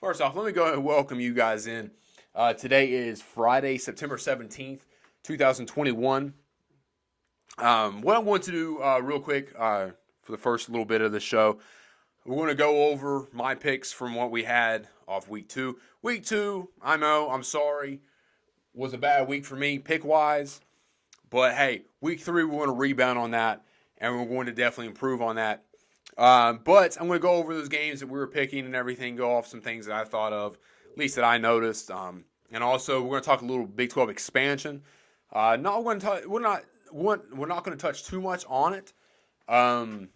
First off, let me go ahead and welcome you guys in. Today is Friday, September 17th, 2021. What I'm going to do real quick for the first little bit of the show, we're going to go over my picks from what we had off week two. Week two, I know, I'm sorry, was a bad week for me pick-wise. But, hey, week three, we're going to rebound on that, and we're going to definitely improve on that. But I'm going to go over those games that we were picking and everything, go off some things that I thought of, at least that I noticed. And also, we're going to talk a little Big 12 expansion. We're not going to touch too much on it, but I'm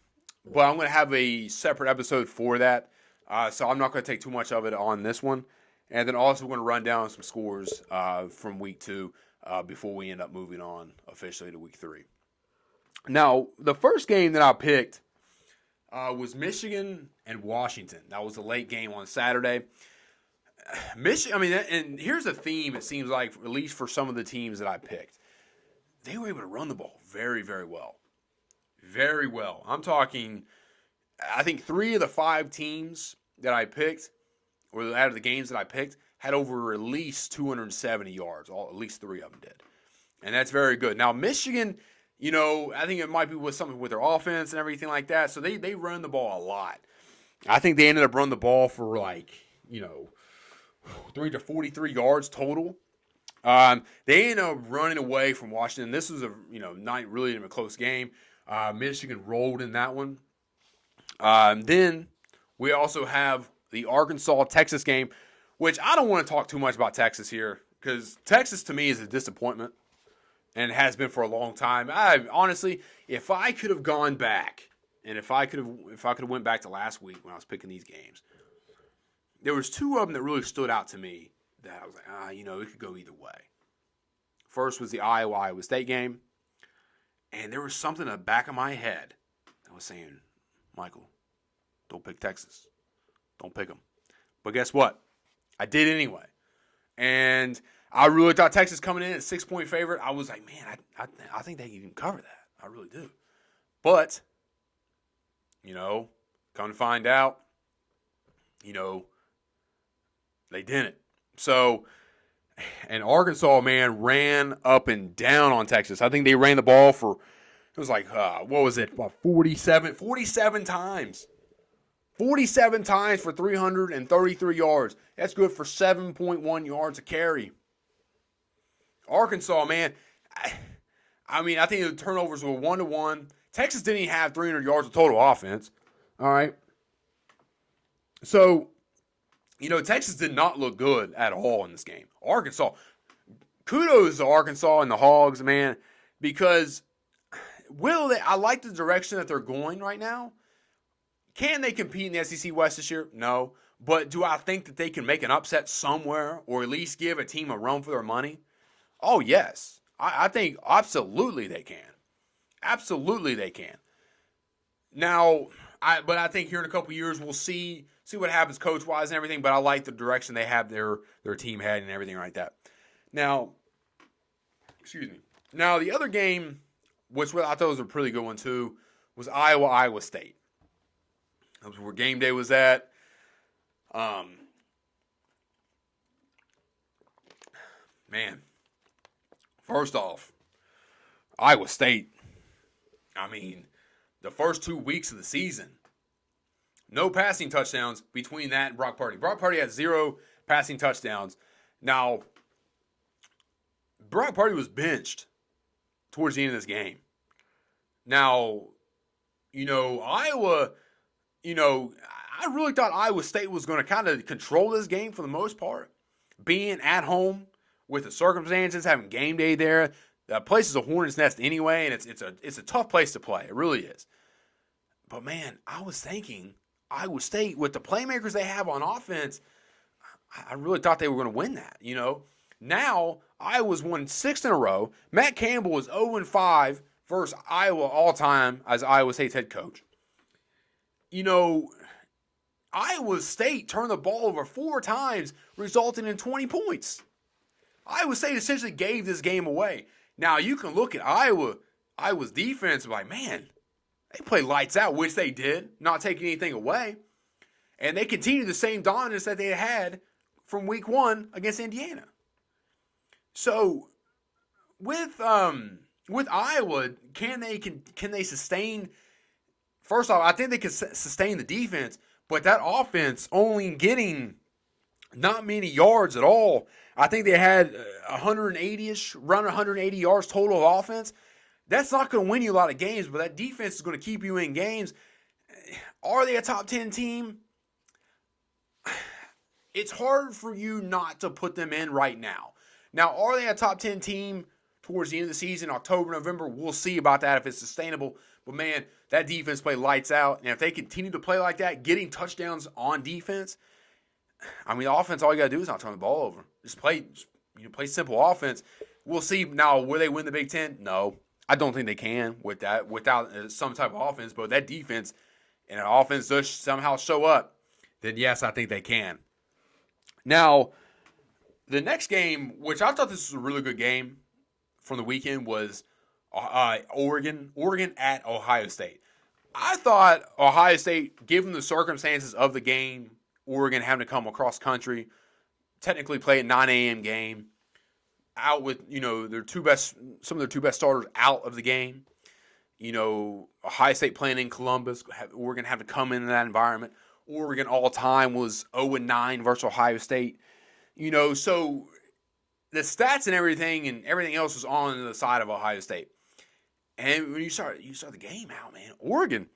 going to have a separate episode for that. So I'm not going to take too much of it on this one. And then also, we're going to run down some scores from week two before we end up moving on officially to week three. Now, the first game that I picked was Michigan and Washington. That was a late game on Saturday. And here's a theme, it seems like, at least for some of the teams that I picked. They were able to run the ball very, very well. Very well. I'm talking, I think 3 of the 5 teams that I picked, or out of the games that I picked, had over at least 270 yards. At least 3 of them did. And that's very good. Now, Michigan, I think it might be with something with their offense and everything like that. So they run the ball a lot. I think they ended up running the ball for 343 yards total. They ended up running away from Washington. This was not really even a close game. Michigan rolled in that one. Then we also have the Arkansas-Texas game, which I don't want to talk too much about Texas here because Texas to me is a disappointment. And it has been for a long time. Honestly, if I could have gone back, and if I could have went back to last week when I was picking these games, there was 2 of them that really stood out to me that I was like, it could go either way. First was the Iowa State game, and there was something in the back of my head that was saying, Michael, don't pick Texas. Don't pick them. But guess what? I did anyway. And I really thought Texas coming in at 6-point favorite. I was like, man, I think they can cover that. I really do. But, come to find out, they didn't. So, and Arkansas, man, ran up and down on Texas. I think they ran the ball for, it was like, 47 times. 47 times for 333 yards. That's good for 7.1 yards a carry. Arkansas, man, I think the turnovers were 1-1. Texas didn't even have 300 yards of total offense. All right. So, Texas did not look good at all in this game. Arkansas, kudos to Arkansas and the Hogs, man, because I like the direction that they're going right now. Can they compete in the SEC West this year? No. But do I think that they can make an upset somewhere or at least give a team a run for their money? Oh, yes. I think absolutely they can. Absolutely they can. Now, I think here in a couple years we'll see what happens coach-wise and everything, but I like the direction they have their team heading and everything like that. Now, Now, the other game, which I thought was a pretty good one too, was Iowa State. That was where game day was at. Man, first off, Iowa State, the first 2 weeks of the season, no passing touchdowns between that and Brock Purdy. Brock Purdy had 0 passing touchdowns. Now, Brock Purdy was benched towards the end of this game. Now, Iowa, I really thought Iowa State was going to kind of control this game for the most part. Being at home with the circumstances, having game day there. The place is a hornet's nest anyway, and it's a tough place to play. It really is. But, man, I was thinking Iowa State, with the playmakers they have on offense, I really thought they were going to win that, Now, Iowa's won 6 in a row. Matt Campbell is 0-5 versus Iowa all-time as Iowa State's head coach. Iowa State turned the ball over 4 times, resulting in 20 points. Iowa State essentially gave this game away. Now, you can look at Iowa's defense and be like, man, they played lights out, which they did, not taking anything away. And they continue the same dominance that they had from week 1 against Indiana. So with Iowa, can they sustain? First off, I think they can sustain the defense, but that offense only getting not many yards at all. I think they had 180-ish, run 180 yards total of offense. That's not going to win you a lot of games, but that defense is going to keep you in games. Are they a top 10 team? It's hard for you not to put them in right now. Now, are they a top 10 team towards the end of the season, October, November? We'll see about that if it's sustainable. But, man, that defense play lights out. And if they continue to play like that, getting touchdowns on defense, I mean, offense, all you got to do is not turn the ball over. Just play simple offense. We'll see. Now, will they win the Big Ten? No. I don't think they can with that without some type of offense. But that defense and an offense does somehow show up, then yes, I think they can. Now, the next game, which I thought this was a really good game from the weekend, was Oregon at Ohio State. I thought Ohio State, given the circumstances of the game, Oregon having to come across country, technically play a 9 a.m. game, out with some of their two best starters out of the game. Ohio State playing in Columbus, Oregon having to come into that environment. Oregon all time was 0-9 versus Ohio State. So the stats and everything else was on the side of Ohio State. And when you start the game out, man, Oregon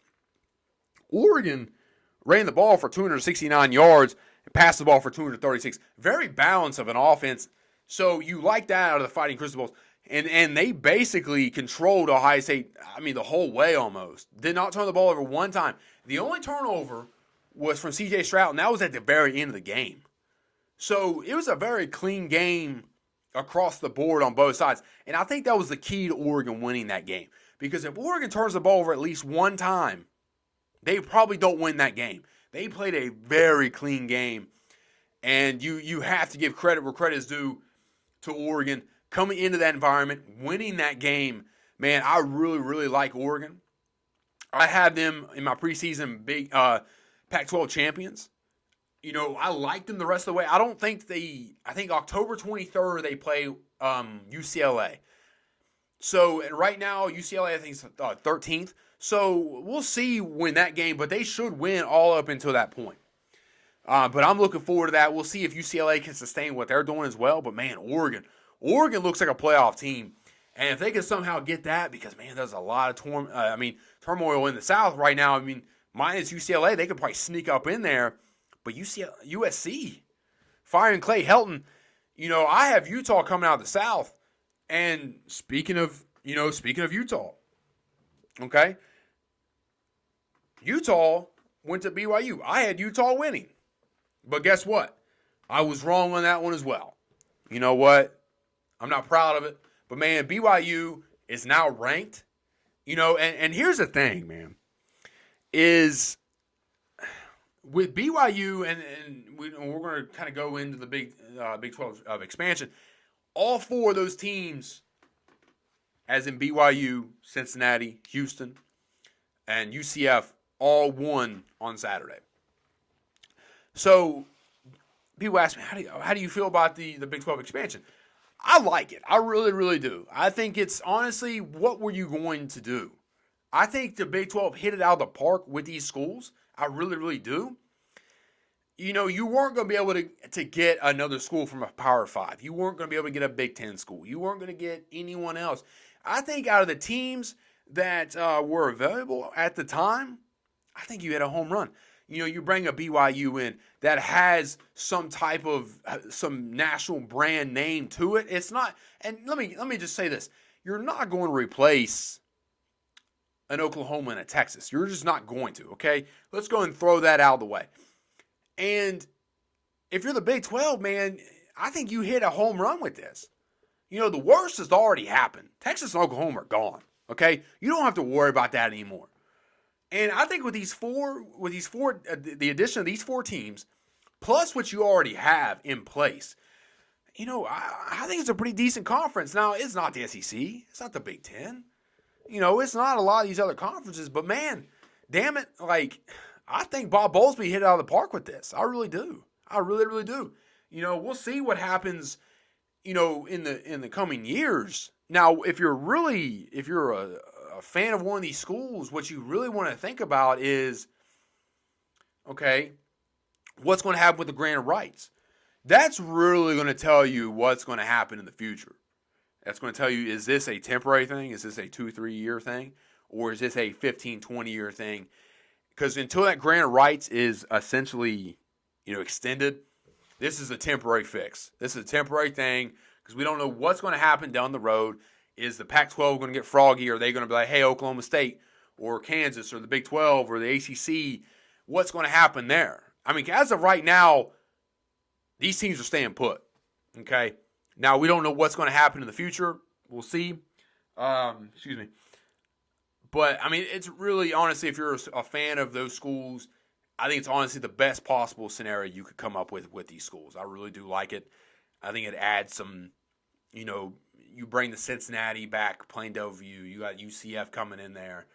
ran the ball for 269 yards and passed the ball for 236. Very balanced of an offense. So you like that out of the Fighting Crystal Bulls. And they basically controlled Ohio State, the whole way almost. Did not turn the ball over one time. The only turnover was from C.J. Stroud, and that was at the very end of the game. So it was a very clean game across the board on both sides. And I think that was the key to Oregon winning that game. Because if Oregon turns the ball over at least one time, they probably don't win that game. They played a very clean game. And you have to give credit where credit is due to Oregon coming into that environment, winning that game. Man, I really, really like Oregon. I have them in my preseason big Pac-12 champions. I like them the rest of the way. I think October 23rd they play UCLA. So right now UCLA I think is 13th. So we'll see when that game, but they should win all up until that point. But I'm looking forward to that. We'll see if UCLA can sustain what they're doing as well. But man, Oregon looks like a playoff team. And if they can somehow get that, because man, there's a lot of turmoil in the South right now. Minus UCLA, they could probably sneak up in there. But USC, firing Clay Helton, I have Utah coming out of the South. And speaking of Utah, okay, Utah went to BYU. I had Utah winning, but guess what? I was wrong on that one as well. You know what? I'm not proud of it, but man, BYU is now ranked. And here's the thing, man, is with BYU, and we're going to kind of go into the Big 12 expansion. All four of those teams, as in BYU, Cincinnati, Houston, and UCF, all won on Saturday. So people ask me, how do you feel about the Big 12 expansion? I like it. I really, really do. I think it's honestly, what were you going to do? I think the Big 12 hit it out of the park with these schools. I really, really do. You weren't going to be able to get another school from a Power 5. You weren't going to be able to get a Big 10 school. You weren't going to get anyone else. I think out of the teams that were available at the time, I think you had a home run. You bring a BYU in that has some type of some national brand name to it. It's not, and let me just say this: you're not going to replace an Oklahoma and a Texas. You're just not going to. Okay, let's go and throw that out of the way. And if you're the Big 12, man, I think you hit a home run with this. The worst has already happened. Texas and Oklahoma are gone. Okay, you don't have to worry about that anymore. And I think with the addition of these four teams, plus what you already have in place, I think it's a pretty decent conference. Now, it's not the SEC. It's not the Big Ten. It's not a lot of these other conferences. But, man, damn it, I think Bob Bowlesby hit it out of the park with this. I really do. I really, really do. We'll see what happens, in the coming years. Now, if you're a fan of one of these schools, what you really want to think about is, okay, what's going to happen with the grant of rights? That's really going to tell you what's going to happen in the future. That's going to tell you, is this a temporary thing? Is this a 2-3 year thing? Or is this a 15-20 year thing? Because until that grant of rights is essentially, extended, this is a temporary fix. This is a temporary thing because we don't know what's going to happen down the road. Is the Pac-12 going to get froggy? Or are they going to be like, hey, Oklahoma State or Kansas or the Big 12 or the ACC, what's going to happen there? I mean, as of right now, these teams are staying put, okay? Now, we don't know what's going to happen in the future. We'll see. Excuse me. But, I mean, it's really, honestly, if you're a fan of those schools, I think it's honestly the best possible scenario you could come up with these schools. I really do like it. I think it adds some, you bring the Cincinnati back, Plain View. You got UCF coming in there,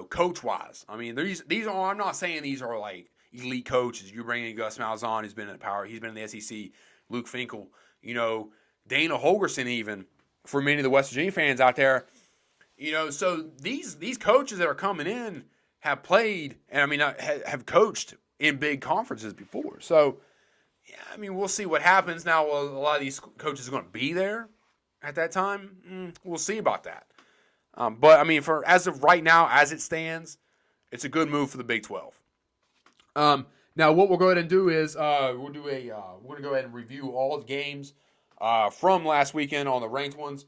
coach-wise. I mean, these are, I'm not saying these are like elite coaches. You're bringing Gus Malzahn, who's been in the power. He's been in the SEC. Luke Finkel, Dana Holgerson even, for many of the West Virginia fans out there. So these coaches that are coming in have played and, have coached in big conferences before. So, yeah, we'll see what happens. Now, a lot of these coaches are going to be there at that time. We'll see about that. But, for as of right now, as it stands, it's a good move for the Big 12. Now, what we'll go ahead and do is we're going to go ahead and review all the games from last weekend on the ranked ones.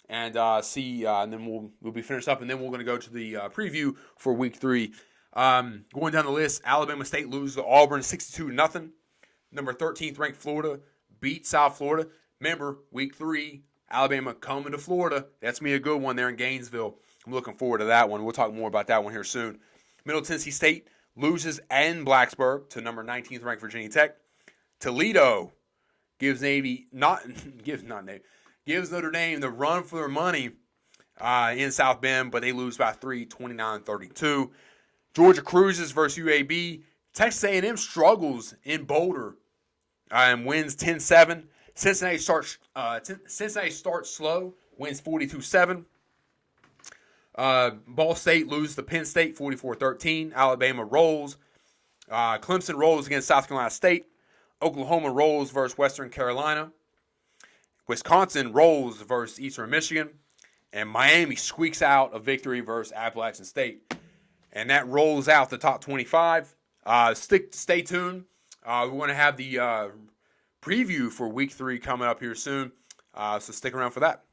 And see, and then we'll be finished up, and then we're going to go to the preview for Week 3. Going down the list, Alabama State loses to Auburn 62-0. Number 13th ranked Florida beat South Florida. Remember, Week 3, Alabama coming to Florida. That's going to be a good one there in Gainesville. I'm looking forward to that one. We'll talk more about that one here soon. Middle Tennessee State loses in Blacksburg to number 19th ranked Virginia Tech. Toledo gives Notre Dame the run for their money in South Bend, but they lose by 3, 29-32. Georgia cruises versus UAB. Texas A&M struggles in Boulder and wins 10-7. Cincinnati starts slow, wins 42-7. Ball State loses to Penn State 44-13. Alabama rolls. Clemson rolls against South Carolina State. Oklahoma rolls versus Western Carolina. Wisconsin rolls versus Eastern Michigan. And Miami squeaks out a victory versus Appalachian State. And that rolls out the top 25. Stay tuned. We're going to have the preview for Week 3 coming up here soon. So stick around for that.